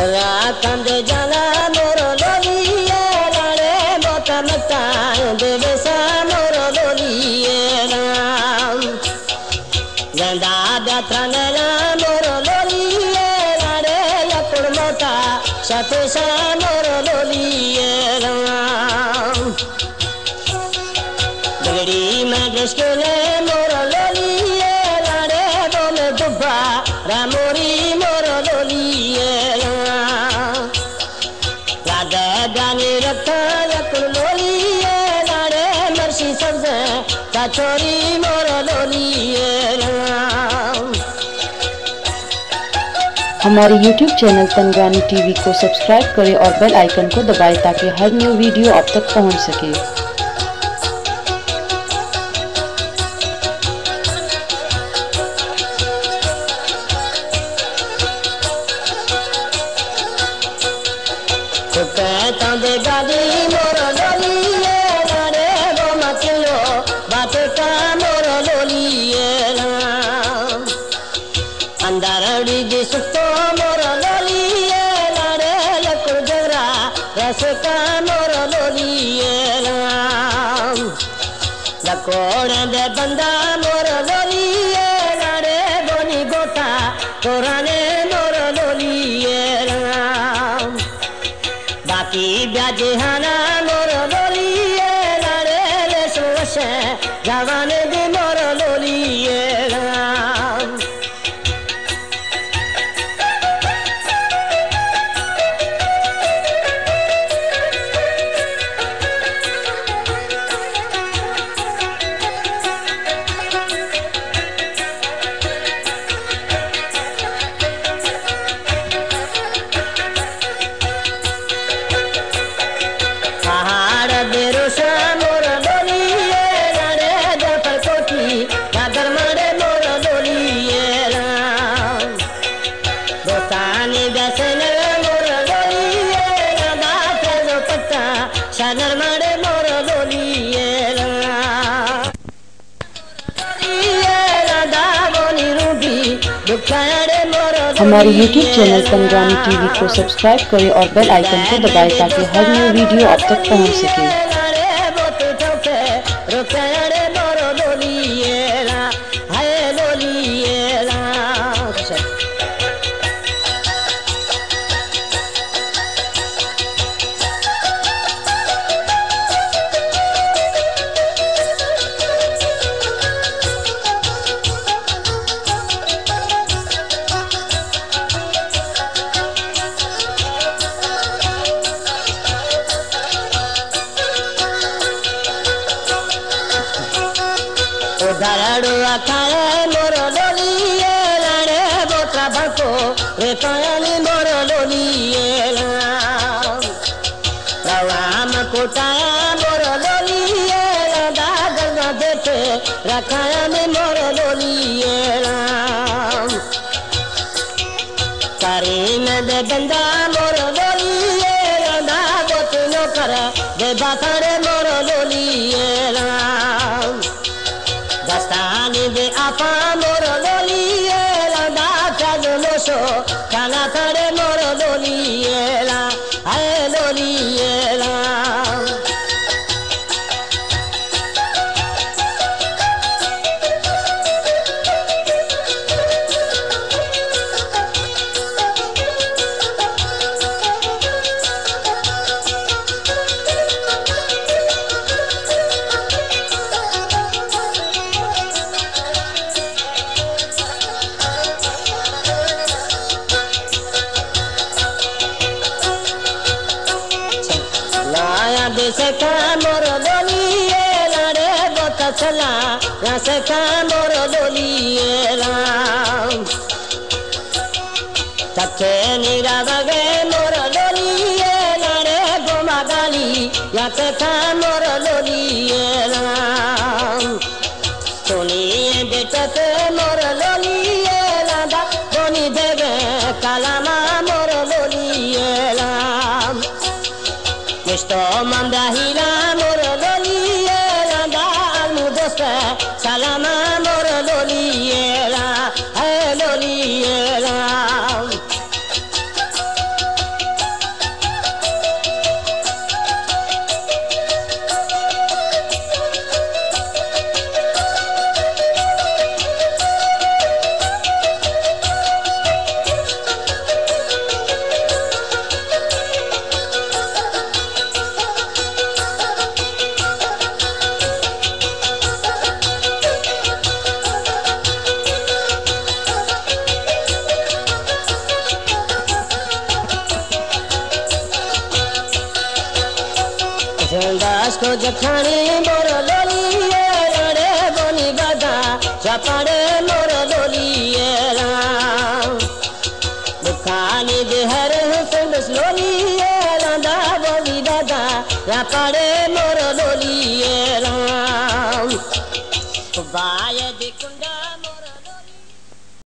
कंद जला मोर लोलिए रे मोता मता देवसा मोर लोलिए राम गंदा दथन मोर लोलिए रे लकुड़ मोता सतेसा मोर लोलिए राम बगड़ी में दस्कले मोर लोलिए रे दो में दुब्बा रामोरी मोर लोलिए गानी रखा लकुड़ लोलिए रे मर्सी सब्ज छोरी मोर लोलिए हमारे YouTube चैनल तनगानी टीवी को सब्सक्राइब करें और बेल आइकन को दबाएं ताकि हर न्यू वीडियो आप तक पहुंच सके। गाड़ी मोर लोलिए रे वो मचलो बात का मोर लोलिए अंदर डी सुतो मोर लोलिए रे लकुड़ जरा रस का मोर लोलिए लकोड़ दे बंदा मोर लोलिए रे बोनी गोता कोराने मोर लोलिए बाकी ब्याजहाना मोर लोलिए रे ले सोसे जवान दे मोर लोलिए मोर लोलिए रे जफर कोठी दादर मारे मोर लोलिए दोस्तानी बेसन मोर लोलिए दादा जो पत्ता शानर मारे मोर लोलिए हमारे YouTube चैनल तनगानी टीवी को सब्सक्राइब करें और बेल आइकन को दबाएं ताकि हर न्यू वीडियो आप तक पहुंच सके। धरड़ुआ खाए मोर लोलिए रे बोतरा भको रे पानी मोर लोलिए रवाम कोटाया मोर लोलिए दागर न देते रखाया में मोर लोलिए करीम दे बंदा मोर लोलिए दागोत नो कर दे बाथड़े मोर लोलिए दस्तानी दे आपा मोर लोलिए दाचा जो लोसो काना थड़े मोर लोलिए हाय लोलिए से का मोर लोलिए रे गोता चला यहाँ से का मोर लोलिए तथे नीरा बगे मोर लोलिए रे गोमा गाली यहाँ से का मोर लोलिए सुनिए बेचत मोर लोलिए दा बोनी देवे कालामा मोर लोलिए Misto mandahila moor loliye da almudosta salama moor loliye la hey loliye la जठानी मोर लोली रे बनी गदा चपड़े